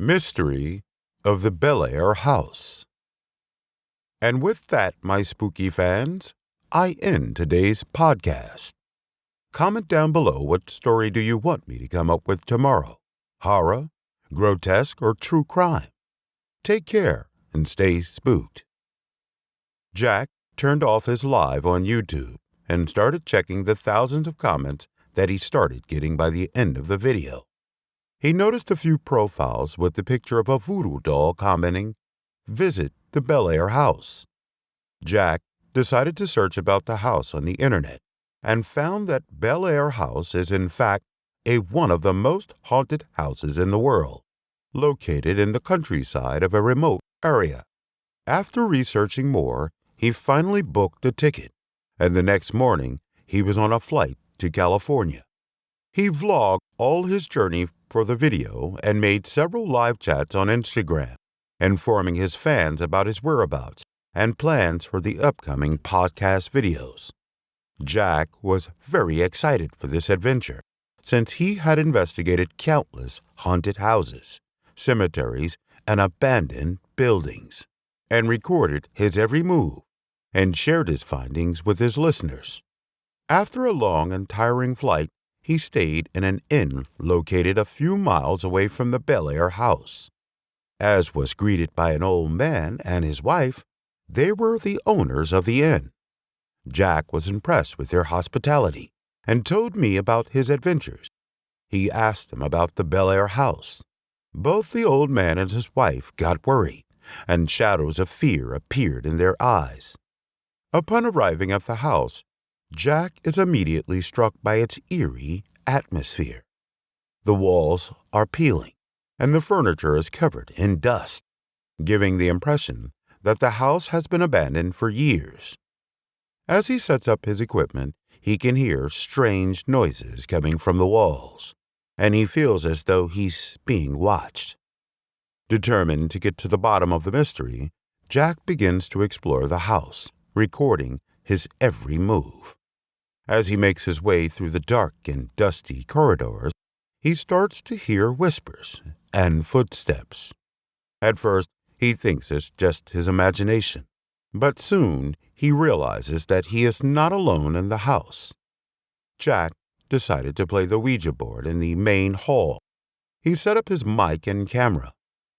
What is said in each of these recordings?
Mystery of the Bellaire House. And with that, my spooky fans, I end today's podcast. Comment down below what story do you want me to come up with tomorrow. Horror, grotesque, or true crime? Take care and stay spooked. Jack turned off his live on YouTube and started checking the thousands of comments that he started getting by the end of the video. He noticed a few profiles with the picture of a voodoo doll commenting, "Visit the Bellaire House." Jack decided to search about the house on the internet and found that Bellaire House is in fact one of the most haunted houses in the world, located in the countryside of a remote area. After researching more, he finally booked a ticket, and the next morning he was on a flight to California. He vlogged all his journey for the video and made several live chats on Instagram, informing his fans about his whereabouts and plans for the upcoming podcast videos. Jack was very excited for this adventure, since he had investigated countless haunted houses, cemeteries, and abandoned buildings, and recorded his every move and shared his findings with his listeners. After a long and tiring flight, he stayed in an inn located a few miles away from the Bellaire house. As was greeted by an old man and his wife, they were the owners of the inn. Jack was impressed with their hospitality and told me about his adventures. He asked them about the Bellaire house. Both the old man and his wife got worried, and shadows of fear appeared in their eyes. Upon arriving at the house, Jack is immediately struck by its eerie atmosphere. The walls are peeling, and the furniture is covered in dust, giving the impression that the house has been abandoned for years. As he sets up his equipment, he can hear strange noises coming from the walls, and he feels as though he's being watched. Determined to get to the bottom of the mystery, Jack begins to explore the house, recording his every move. As he makes his way through the dark and dusty corridors, he starts to hear whispers and footsteps. At first, he thinks it's just his imagination, but soon he realizes that he is not alone in the house. Jack decided to play the Ouija board in the main hall. He set up his mic and camera.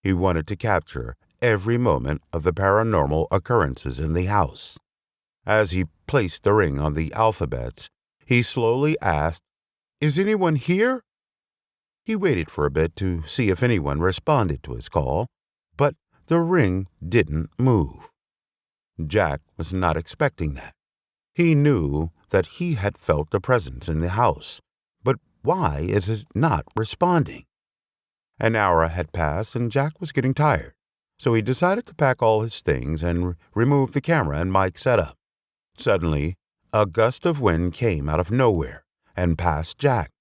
He wanted to capture every moment of the paranormal occurrences in the house. As he placed the ring on the alphabets, he slowly asked, "Is anyone here?" He waited for a bit to see if anyone responded to his call, but the ring didn't move. Jack was not expecting that. He knew that he had felt a presence in the house, but why is it not responding? An hour had passed and Jack was getting tired, so he decided to pack all his things and remove the camera and mic setup. Suddenly, a gust of wind came out of nowhere and passed Jack.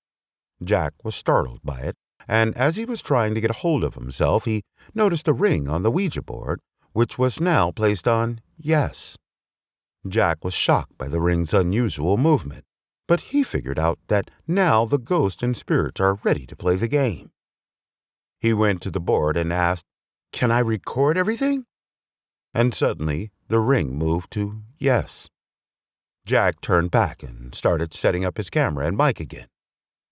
Jack was startled by it, and as he was trying to get a hold of himself, he noticed a ring on the Ouija board, which was now placed on yes. Jack was shocked by the ring's unusual movement, but he figured out that now the ghosts and spirits are ready to play the game. He went to the board and asked, "Can I record everything?" And suddenly, the ring moved to yes. Jack turned back and started setting up his camera and mic again.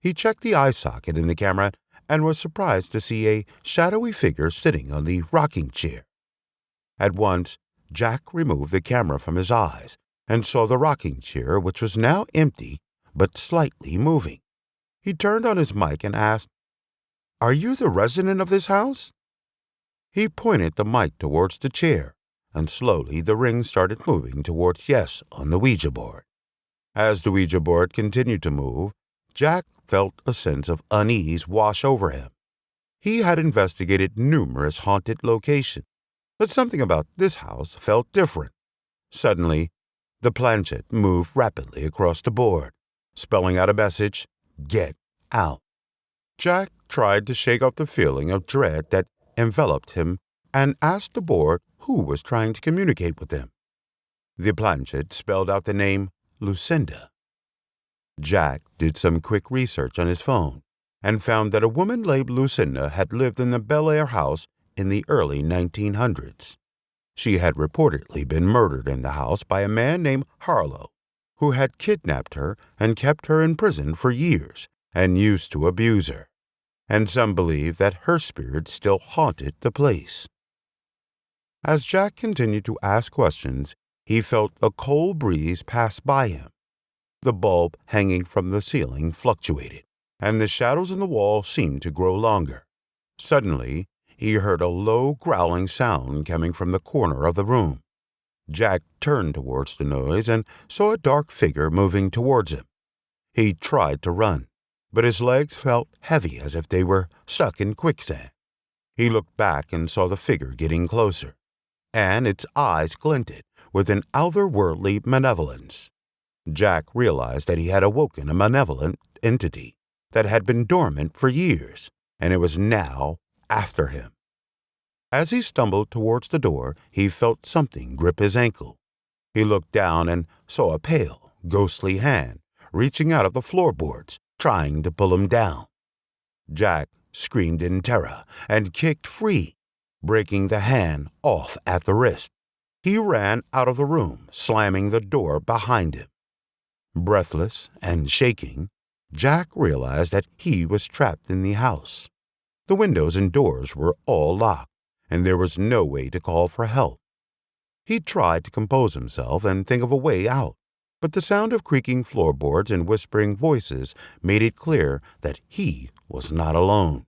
He checked the eye socket in the camera and was surprised to see a shadowy figure sitting on the rocking chair. At once, Jack removed the camera from his eyes and saw the rocking chair, which was now empty but slightly moving. He turned on his mic and asked, "Are you the resident of this house?" He pointed the mic towards the chair, and slowly the ring started moving towards yes on the Ouija board. As the Ouija board continued to move, Jack felt a sense of unease wash over him. He had investigated numerous haunted locations, but something about this house felt different. Suddenly, the planchette moved rapidly across the board, spelling out a message, "Get out." Jack tried to shake off the feeling of dread that enveloped him and asked the board who was trying to communicate with him. The planchette spelled out the name Lucinda. Jack did some quick research on his phone and found that a woman named Lucinda had lived in the Bellaire house in the early 1900s. She had reportedly been murdered in the house by a man named Harlow, who had kidnapped her and kept her in prison for years and used to abuse her, and some believe that her spirit still haunted the place. As Jack continued to ask questions, he felt a cold breeze pass by him. The bulb hanging from the ceiling fluctuated, and the shadows in the wall seemed to grow longer. Suddenly, he heard a low growling sound coming from the corner of the room. Jack turned towards the noise and saw a dark figure moving towards him. He tried to run, but his legs felt heavy as if they were stuck in quicksand. He looked back and saw the figure getting closer, and its eyes glinted with an otherworldly malevolence. Jack realized that he had awoken a malevolent entity that had been dormant for years, and it was now after him. As he stumbled towards the door, he felt something grip his ankle. He looked down and saw a pale, ghostly hand reaching out of the floorboards, trying to pull him down. Jack screamed in terror and kicked free, breaking the hand off at the wrist. He ran out of the room, slamming the door behind him. Breathless and shaking, Jack realized that he was trapped in the house. The windows and doors were all locked, and there was no way to call for help. He tried to compose himself and think of a way out, but the sound of creaking floorboards and whispering voices made it clear that he was not alone.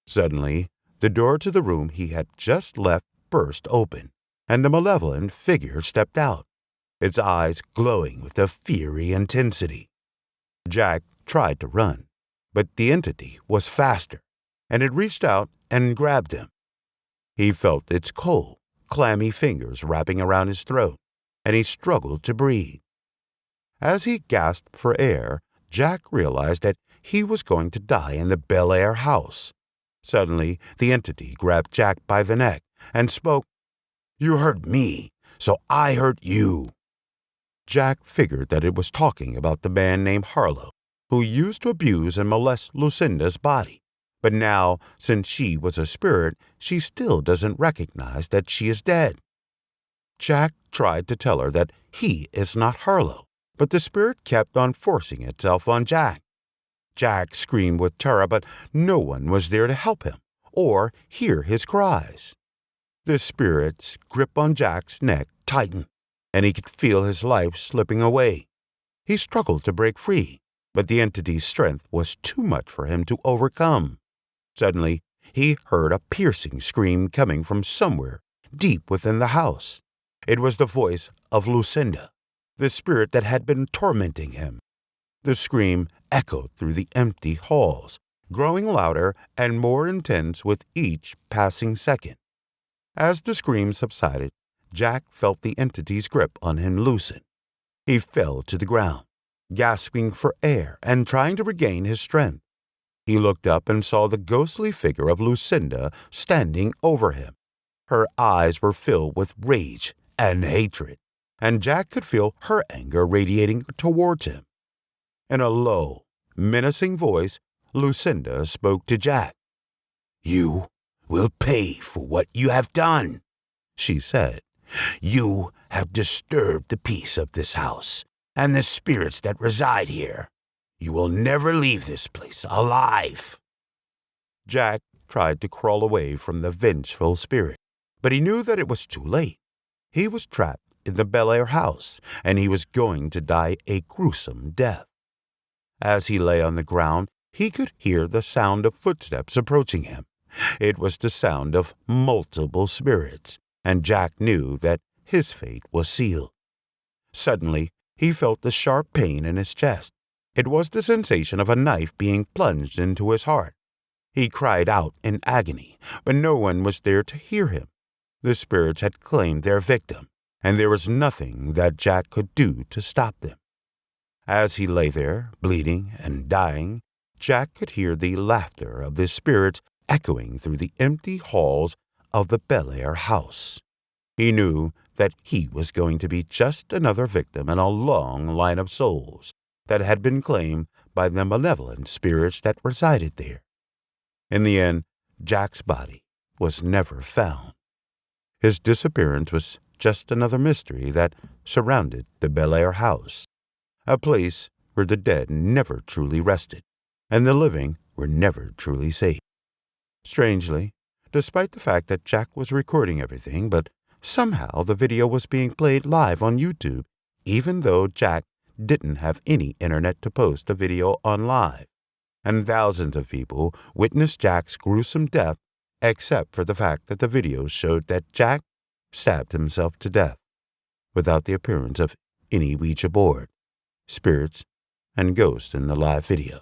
Suddenly, the door to the room he had just left burst open, and the malevolent figure stepped out, its eyes glowing with a fiery intensity. Jack tried to run, but the entity was faster, and it reached out and grabbed him. He felt its cold, clammy fingers wrapping around his throat, and he struggled to breathe. As he gasped for air, Jack realized that he was going to die in the Bellaire house. Suddenly, the entity grabbed Jack by the neck and spoke, "You hurt me, so I hurt you." Jack figured that it was talking about the man named Harlow, who used to abuse and molest Lucinda's body. But now, since she was a spirit, she still doesn't recognize that she is dead. Jack tried to tell her that he is not Harlow, but the spirit kept on forcing itself on Jack. Jack screamed with terror, but no one was there to help him or hear his cries. The spirit's grip on Jack's neck tightened, and he could feel his life slipping away. He struggled to break free, but the entity's strength was too much for him to overcome. Suddenly, he heard a piercing scream coming from somewhere deep within the house. It was the voice of Lucinda, the spirit that had been tormenting him. The scream echoed through the empty halls, growing louder and more intense with each passing second. As the scream subsided, Jack felt the entity's grip on him loosen. He fell to the ground, gasping for air and trying to regain his strength. He looked up and saw the ghostly figure of Lucinda standing over him. Her eyes were filled with rage and hatred, and Jack could feel her anger radiating towards him. In a low, menacing voice, Lucinda spoke to Jack. "You will pay for what you have done," she said. "You have disturbed the peace of this house and the spirits that reside here. You will never leave this place alive." Jack tried to crawl away from the vengeful spirit, but he knew that it was too late. He was trapped in the Bellaire house, and he was going to die a gruesome death. As he lay on the ground, he could hear the sound of footsteps approaching him. It was the sound of multiple spirits, and Jack knew that his fate was sealed. Suddenly, he felt a sharp pain in his chest. It was the sensation of a knife being plunged into his heart. He cried out in agony, but no one was there to hear him. The spirits had claimed their victim, and there was nothing that Jack could do to stop them. As he lay there, bleeding and dying, Jack could hear the laughter of the spirits echoing through the empty halls of the Bellaire house. He knew that he was going to be just another victim in a long line of souls that had been claimed by the malevolent spirits that resided there. In the end, Jack's body was never found. His disappearance was just another mystery that surrounded the Bellaire house, a place where the dead never truly rested, and the living were never truly safe. Strangely, despite the fact that Jack was recording everything, but somehow the video was being played live on YouTube, even though Jack didn't have any internet to post the video on live, and thousands of people witnessed Jack's gruesome death, except for the fact that the video showed that Jack stabbed himself to death, without the appearance of any Ouija board, spirits, and ghosts in the live video.